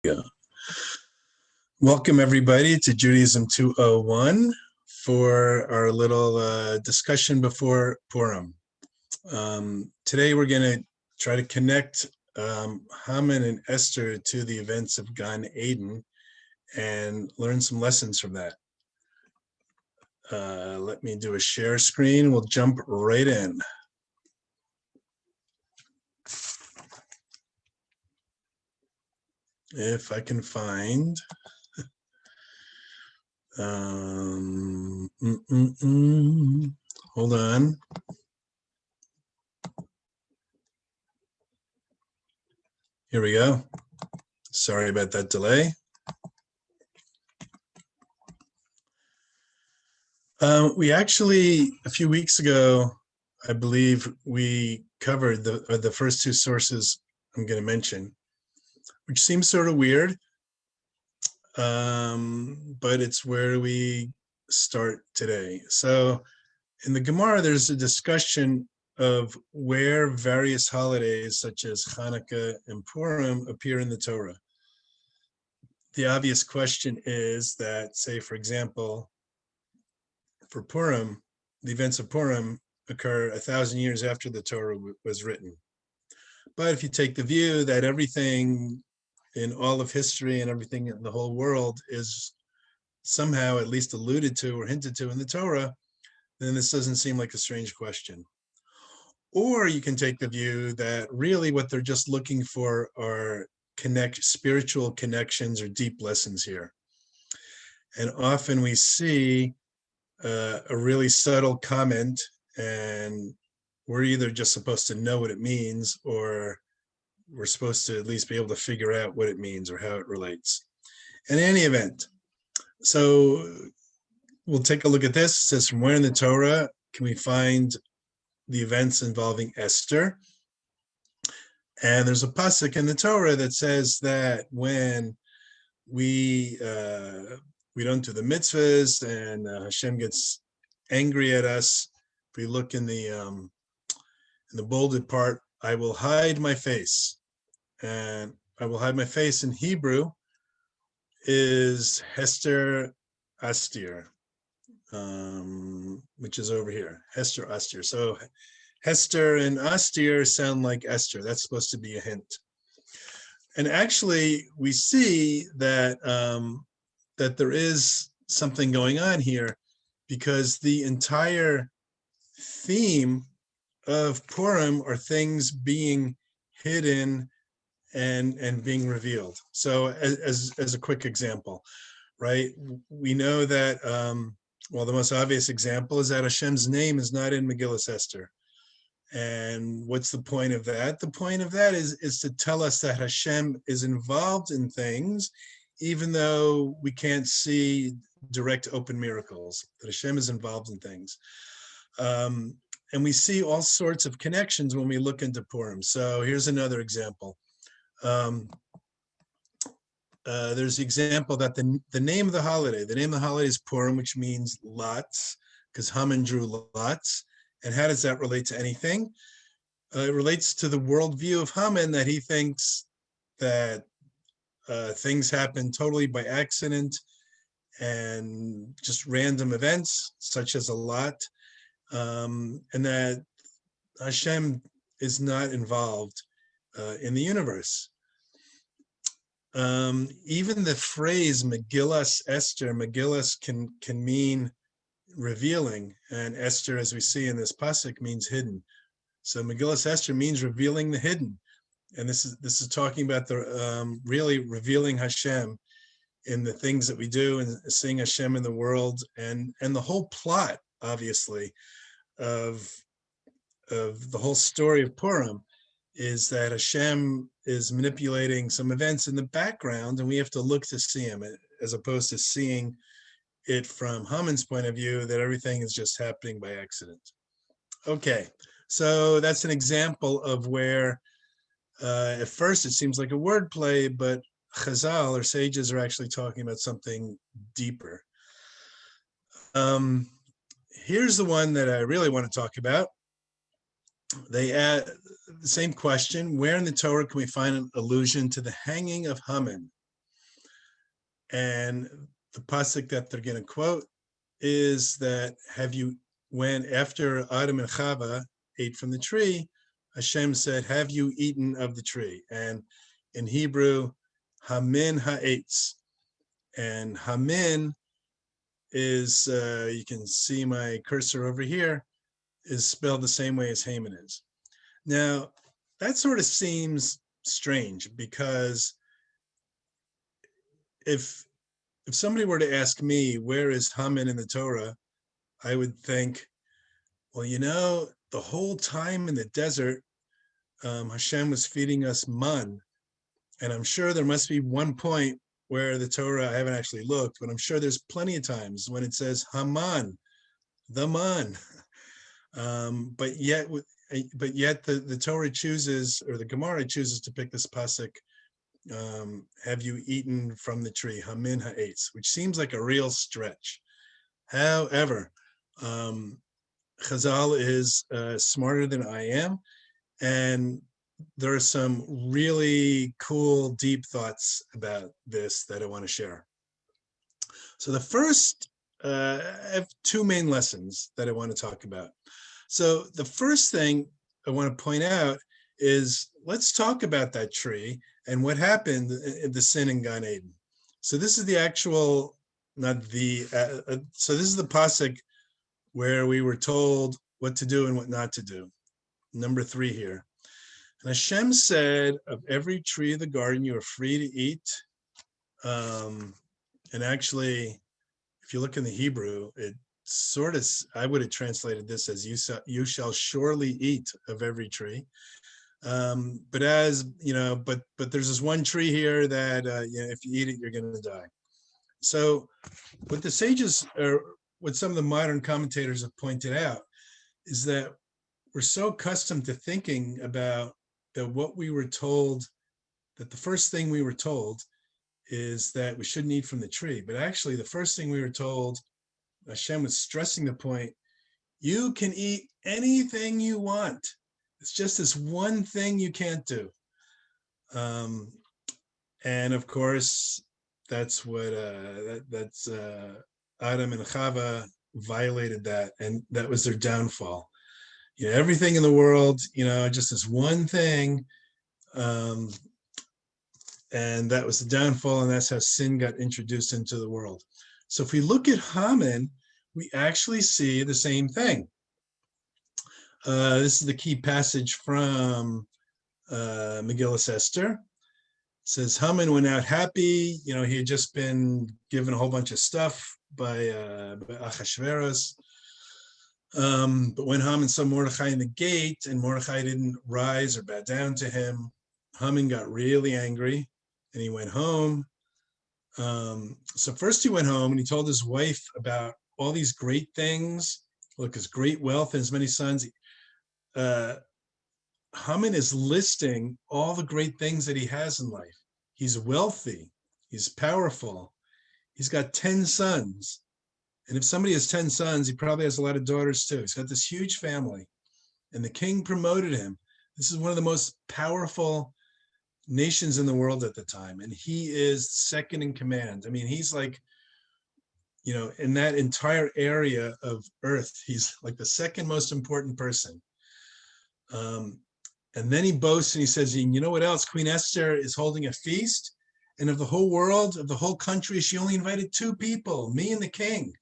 Yeah. Welcome everybody to Judaism 201 for our little discussion before Purim. Today we're going to try to connect Haman and Esther to the events of Gan Eden and learn some lessons from that. Let me do a share screen. We'll jump right in. If I can find. Hold on. Here we go. Sorry about that delay. We actually, a few weeks ago, I believe we covered the first two sources I'm going to mention, which seems sort of weird, but it's where we start today. So in the Gemara, there's a discussion of where various holidays such as Hanukkah and Purim appear in the Torah. The obvious question is that, say, for example, for Purim, the events of Purim occur 1,000 years after the Torah was written. But if you take the view that everything in all of history and everything in the whole world is somehow at least alluded to or hinted to in the Torah, then this doesn't seem like a strange question. Or you can take the view that really what they're just looking for are spiritual connections or deep lessons here. And often we see a really subtle comment, and we're either just supposed to know what it means, or we're supposed to at least be able to figure out what it means or how it relates. In any event, so we'll take a look at this. It says, from where in the Torah can we find the events involving Esther? And there's a pasuk in the Torah that says that when we don't do the mitzvahs and Hashem gets angry at us, if we look in the bolded part, I will hide my face. And I will hide my face in Hebrew is Hester Astir, which is over here, Hester Astir. So Hester and Astir sound like Esther. That's supposed to be a hint. And actually, we see that that there is something going on here, because the entire theme of Purim are things being hidden and being revealed. So as a quick example, right, we know that, well, the most obvious example is that Hashem's name is not in Megillas Esther. And what's the point of that? The point of that is to tell us that Hashem is involved in things, even though we can't see direct open miracles, that Hashem is involved in things. And we see all sorts of connections when we look into Purim. So here's another example. There's the example that the name of the holiday is Purim, which means lots, because Haman drew lots. And how does that relate to anything? It relates to the worldview of Haman, that he thinks that things happen totally by accident and just random events, such as a lot, and that Hashem is not involved in the universe. Even the phrase Megillas Esther, Megillas can mean revealing, and Esther, as we see in this pasuk, means hidden. So Megillas Esther means revealing the hidden, and this is talking about the really revealing Hashem in the things that we do, and seeing Hashem in the world, and the whole plot, obviously, of the whole story of Purim is that Hashem is manipulating some events in the background, and we have to look to see him, as opposed to seeing it from Haman's point of view, that everything is just happening by accident. Okay, so that's an example of where at first it seems like a wordplay, but Chazal, or sages, are actually talking about something deeper. Here's the one that I really want to talk about. They add the same question: where in the Torah can we find an allusion to the hanging of Haman? And the pasuk that they're going to quote is that when after Adam and Chava ate from the tree, Hashem said, have you eaten of the tree? And in Hebrew, Hamin ha'etz. And Hamin is, you can see my cursor over here, is spelled the same way as Haman is. Now, that sort of seems strange, because if somebody were to ask me, where is Haman in the Torah, I would think, well, the whole time in the desert, Hashem was feeding us man. And I'm sure there must be one point where the Torah, I haven't actually looked, but I'm sure there's plenty of times when it says Haman, the man. But yet the Torah chooses, or the Gemara chooses to pick this pasuk, have you eaten from the tree, Hamin ha'etz, which seems like a real stretch. However, Chazal is smarter than I am, and there are some really cool, deep thoughts about this that I want to share. So the first, I have two main lessons that I want to talk about. So the first thing I want to point out is, let's talk about that tree and what happened in the sin in Gan Eden. So this is the actual, so this is the pasuk where we were told what to do and what not to do. Number 3 here. And Hashem said, of every tree of the garden you are free to eat. And actually, if you look in the Hebrew, it sort of, I would have translated this as you shall surely eat of every tree. But as but there's this one tree here that if you eat it, you're going to die. So what the sages, or what some of the modern commentators have pointed out, is that we're so accustomed to thinking about that what we were told, that the first thing we were told is that we shouldn't eat from the tree. But actually, the first thing we were told, Hashem was stressing the point, you can eat anything you want. It's just this one thing you can't do. And of course, that's what Adam and Chava violated that, and that was their downfall. Everything in the world, just this one thing, and that was the downfall, and that's how sin got introduced into the world. So if we look at Haman, we actually see the same thing. This is the key passage from Megillah Esther. It says, Haman went out happy. He had just been given a whole bunch of stuff by Achashverosh. But when Haman saw Mordechai in the gate, and Mordechai didn't rise or bow down to him, Haman got really angry, and he went home. So first he went home and he told his wife about all these great things, look, his great wealth and his many sons. Haman is listing all the great things that he has in life. He's wealthy, he's powerful, he's got 10 sons. And if somebody has 10 sons, he probably has a lot of daughters too. He's got this huge family, and the king promoted him. This is one of the most powerful nations in the world at the time, and he is second in command. I mean, he's like, in that entire area of earth, he's like the second most important person. And then he boasts and he says, you know what else? Queen Esther is holding a feast, and of the whole world, of the whole country, she only invited 2 people, me and the king.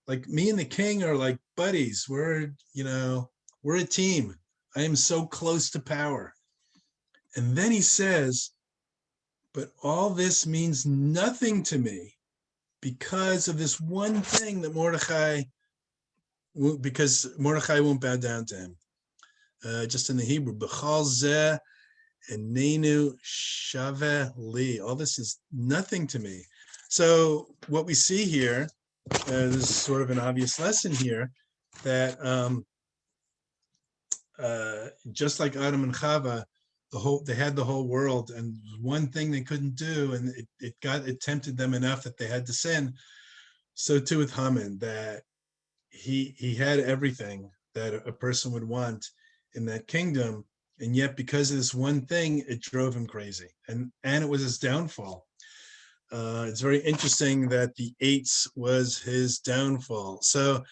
Like, me and the king are like buddies. We're a team. I am so close to power. And then he says, but all this means nothing to me because of this one thing that because Mordechai won't bow down to him. Just in the Hebrew, B'chal zeh enenu shaveh li. All this is nothing to me. So what we see here, this is sort of an obvious lesson here, that just like Adam and Chava, they had the whole world, and one thing they couldn't do, and it tempted them enough that they had to sin. So too with Haman, that he had everything that a person would want in that kingdom, and yet because of this one thing, it drove him crazy, and it was his downfall. It's very interesting that the eights was his downfall. So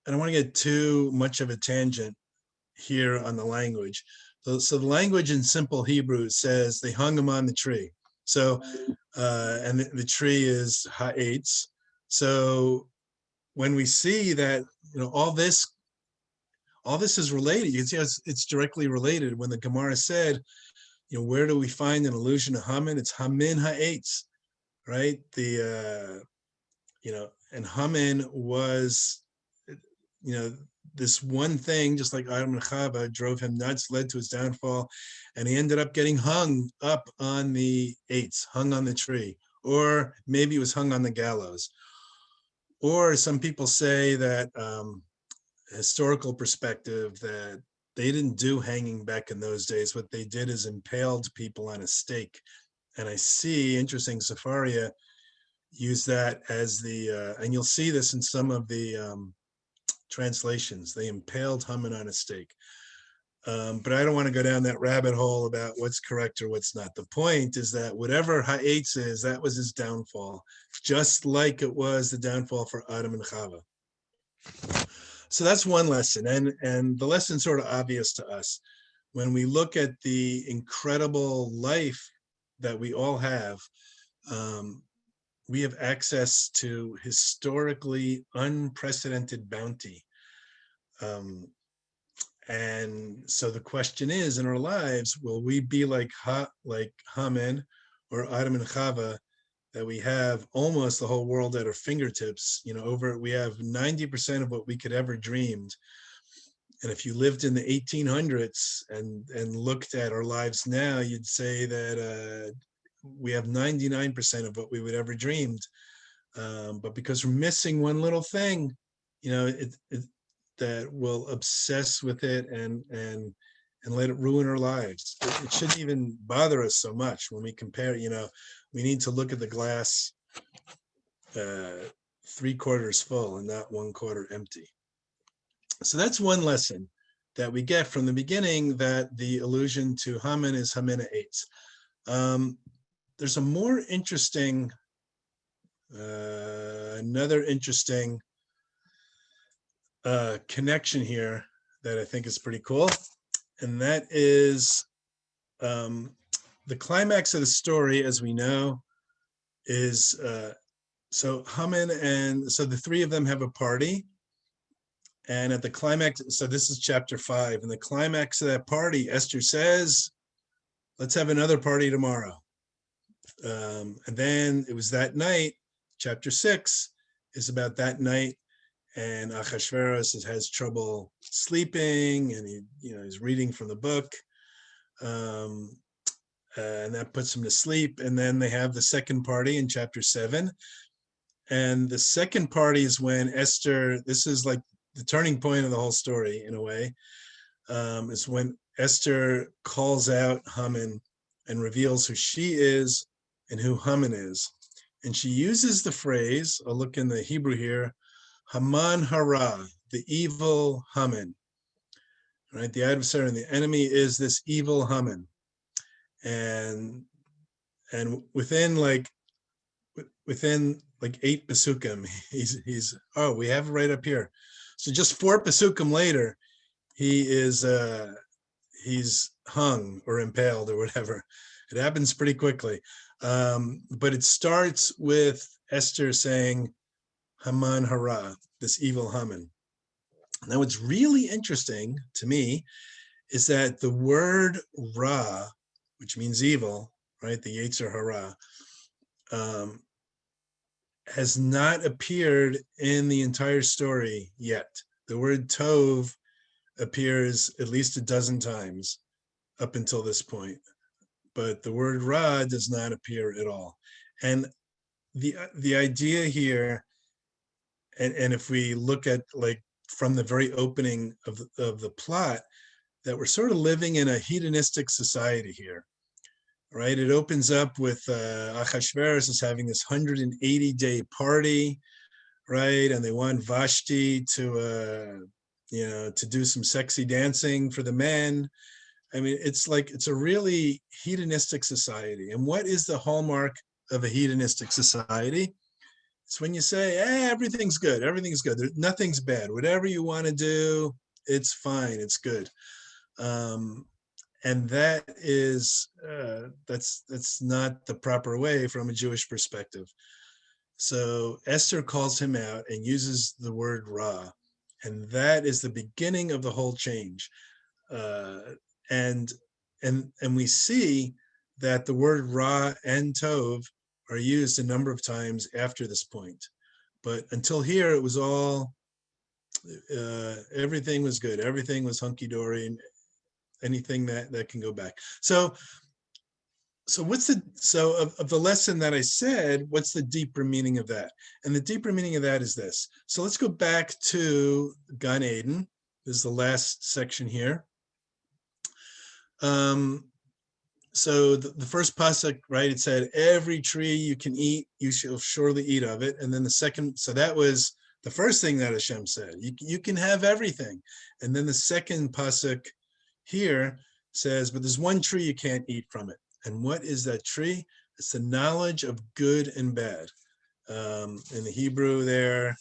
I don't want to get too much of a tangent here on the language. So the language in simple Hebrew says they hung him on the tree. So, and the tree is ha'etz. So when we see that, all this is related, you can see how it's directly related. When the Gemara said, where do we find an allusion to Haman? It's Hamin ha'etz, right? And Haman was, this one thing, just like Adam and Chava, drove him nuts, led to his downfall, and he ended up getting hung up on the eights, hung on the tree, or maybe it was hung on the gallows. Or some people say that historical perspective, that they didn't do hanging back in those days. What they did is impaled people on a stake. And I see, interesting, Safaria use that as the, and you'll see this in some of the translations. They impaled Haman on a stake. But I don't want to go down that rabbit hole about what's correct or what's not. The point is that whatever ha'etz is, that was his downfall, just like it was the downfall for Adam and Chava. So that's one lesson, and the lesson's sort of obvious to us. When we look at the incredible life that we all have, we have access to historically unprecedented bounty. And so the question is, in our lives, will we be like Haman or Adam and Chava, that we have almost the whole world at our fingertips? We have 90% of what we could ever dreamed. And if you lived in the 1800s and looked at our lives now, you'd say that we have 99% of what we would ever dreamed. But because we're missing one little thing, that will obsess with it and let it ruin our lives. It shouldn't even bother us so much when we compare. We need to look at the glass 3/4 full and not 1/4 empty. So that's one lesson that we get from the beginning, that the allusion to Haman is Hamin ha'etz. There's a more interesting, another interesting connection here that I think is pretty cool, and that is the climax of the story, as we know, is so Haman, and so the three of them have a party, and at the climax, so this is chapter 5, and the climax of that party, Esther says, let's have another party tomorrow. And then it was that night. Chapter 6 is about that night, and Achashverosh has trouble sleeping, and he's reading from the book, and that puts him to sleep. And then they have the second party in chapter 7, and the second party is when Esther, this is like the turning point of the whole story in a way, is when Esther calls out Haman and reveals who she is and who Haman is. And she uses the phrase, I'll look in the Hebrew here, Haman hara, the evil Haman. Right? The adversary and the enemy is this evil Haman. And within 8 pasukim, he's we have it right up here. So just 4 pasukim later, he's hung or impaled or whatever. It happens pretty quickly. But it starts with Esther saying, Haman hara, this evil Haman. Now, what's really interesting to me is that the word ra, which means evil, right, the Yetzer hara, has not appeared in the entire story yet. The word tov appears at least a dozen times up until this point, but the word ra does not appear at all. And the idea here, and if we look at from the very opening of the plot, that we're sort of living in a hedonistic society here, right? It opens up with Achashverosh is having this 180-day party, right? And they want Vashti to do some sexy dancing for the men. I mean, it's a really hedonistic society. And what is the hallmark of a hedonistic society. It's when you say, everything's good, nothing's bad. Whatever you want to do, it's fine, it's good. And that is, that's not the proper way from a Jewish perspective. So Esther calls him out and uses the word Ra, and that is the beginning of the whole change. And we see that the word Ra and Tov are used a number of times after this point. But until here, it was all, everything was good. Everything was hunky-dory, and anything that can go back. So what's of the lesson that I said, what's the deeper meaning of that? And the deeper meaning of that is this. So let's go back to Gan Eden. This is the last section here. So the first pasuk, right, it said, every tree you can eat, you shall surely eat of it. And then the second, so that was the first thing that Hashem said, you can have everything. And then the second pasuk here says, but there's one tree you can't eat from it. And what is that tree? It's the knowledge of good and bad. In the Hebrew there,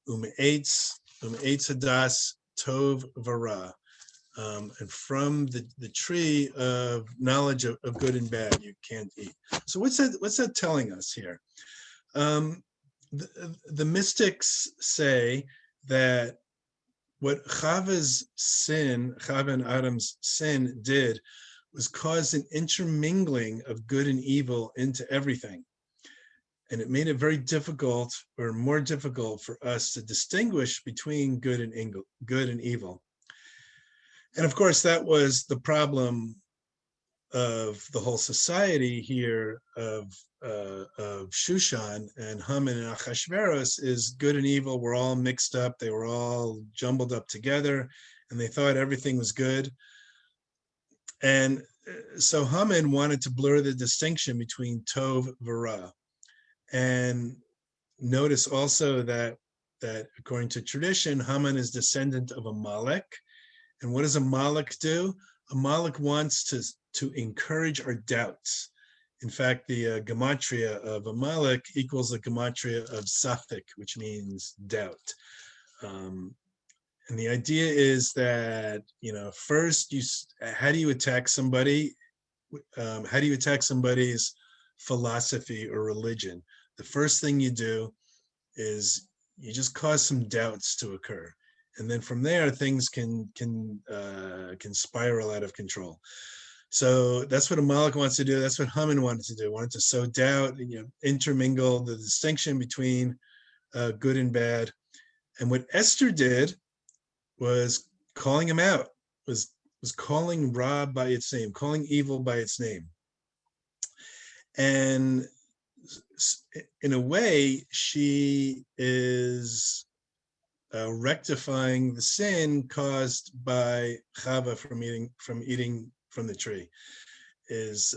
eitz hadas tov v'ra. And from the tree of knowledge of good and bad, you can't eat. So what's that telling us here? The mystics say that what Chava and Adam's sin did was cause an intermingling of good and evil into everything. And it made it very difficult, or more difficult, for us to distinguish between good and evil. And of course, that was the problem of the whole society here of Shushan and Haman and Achashverosh, is good and evil were all mixed up. They were all jumbled up together, and they thought everything was good. And so Haman wanted to blur the distinction between Tov V'Ra. And notice also that according to tradition, Haman is descendant of Amalek. And what does Amalek do? Amalek wants to encourage our doubts. In fact, the gematria of Amalek equals the gematria of Safek, which means doubt. And the idea is that, first, how do you attack somebody? How do you attack somebody's philosophy or religion? The first thing you do is you just cause some doubts to occur. And then from there, things can spiral out of control. So that's what Amalek wants to do. That's what Haman wanted to do. Wanted to sow doubt, intermingle the distinction between good and bad. And what Esther did was calling him out, was calling Ra by its name, calling evil by its name. And in a way, she is rectifying the sin caused by Chava from eating from the tree. Is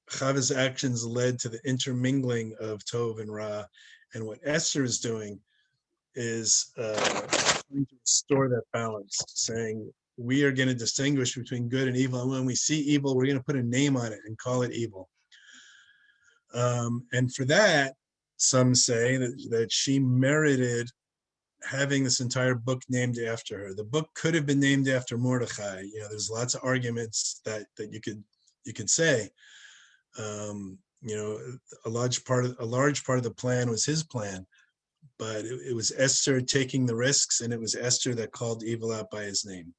Chava's actions led to the intermingling of Tov and Ra, and what Esther is doing is trying to restore that balance, saying we are going to distinguish between good and evil, and when we see evil, we're going to put a name on it and call it evil. And for that, some say that she merited having this entire book named after her. The book could have been named after Mordechai. There's lots of arguments that you could say. A large part of the plan was his plan, but it was Esther taking the risks, and it was Esther that called evil out by his name.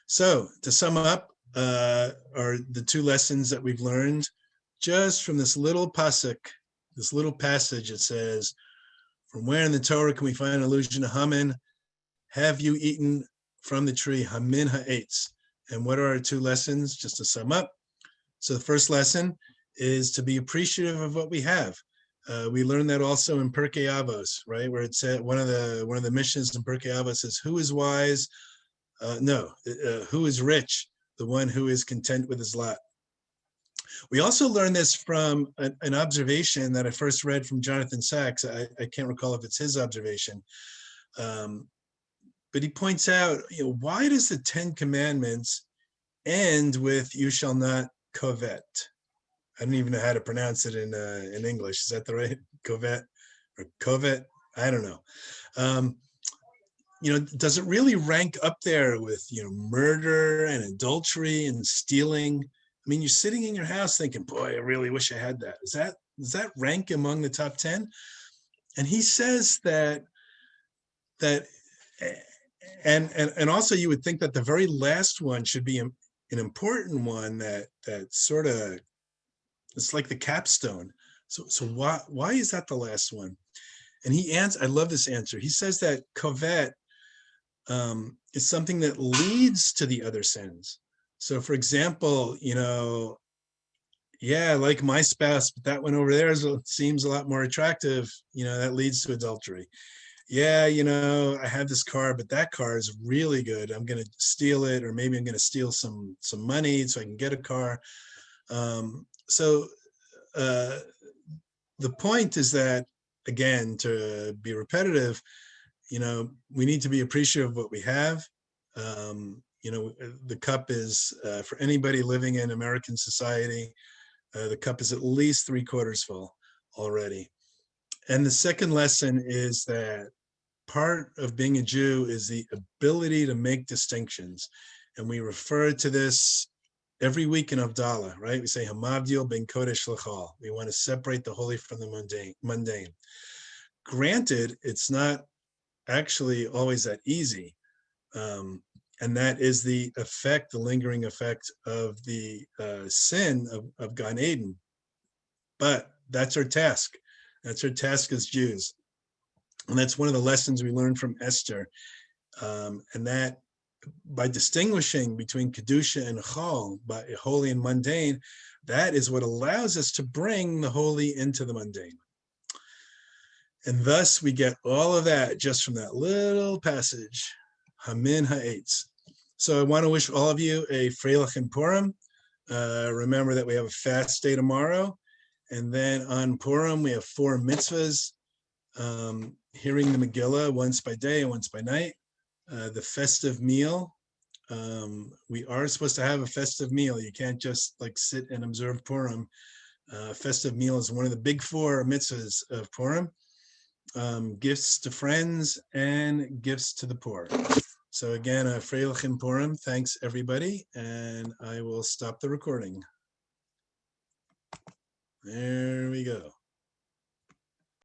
So to sum up, are the two lessons that we've learned just from this little pasuk, this little passage. It says, from where in the Torah can we find an allusion to Haman? Have you eaten from the tree Hamin ha'etz? And what are our two lessons, just to sum up? So the first lesson is to be appreciative of what we have. We learned that also in Pirkei Avos, right? Where it said, one of the missions in Pirkei Avos says, who is wise? Who is rich? The one who is content with his lot. We also learned this from an observation that I first read from Jonathan Sachs. I can't recall if it's his observation, but he points out, why does the 10 Commandments end with "You shall not covet"? I don't even know how to pronounce it in English. Is that the right covet or covet? I don't know. Does it really rank up there with, murder and adultery and stealing? I mean, you're sitting in your house thinking, boy, I really wish I had that. Does that rank among the top 10? And he says that and also you would think that the very last one should be an important one that sort of, it's like the capstone. So why is that the last one? And he answers, I love this answer. He says that covet is something that leads to the other sins. So for example, yeah, I like my spouse, but that one over there seems a lot more attractive. That leads to adultery. Yeah, I have this car, but that car is really good. I'm going to steal it, or maybe I'm going to steal some money so I can get a car. So the point is that, again, to be repetitive, we need to be appreciative of what we have. The cup is, for anybody living in American society, the cup is at least 3/4 full already. And the second lesson is that part of being a Jew is the ability to make distinctions. And we refer to this every week in Havdalah, right? We say, Hamavdil ben Kodesh L'chal. We want to separate the holy from the mundane. Granted, it's not actually always that easy. And that is the effect, the lingering effect of the sin of Gan Eden. But that's our task. That's our task as Jews. And that's one of the lessons we learned from Esther. And that by distinguishing between Kedusha and Chol, by holy and mundane, that is what allows us to bring the holy into the mundane. And thus we get all of that just from that little passage, Hamin Ha'etz. So I want to wish all of you a Freilich and Purim. Remember that we have a fast day tomorrow. And then on Purim, we have 4 mitzvahs. Hearing the Megillah once by day and once by night. The festive meal. We are supposed to have a festive meal. You can't just sit and observe Purim. Festive meal is one of the big 4 mitzvahs of Purim. Gifts to friends and gifts to the poor. So again, Freilich and Purim. Thanks everybody, and I will stop the recording. There we go.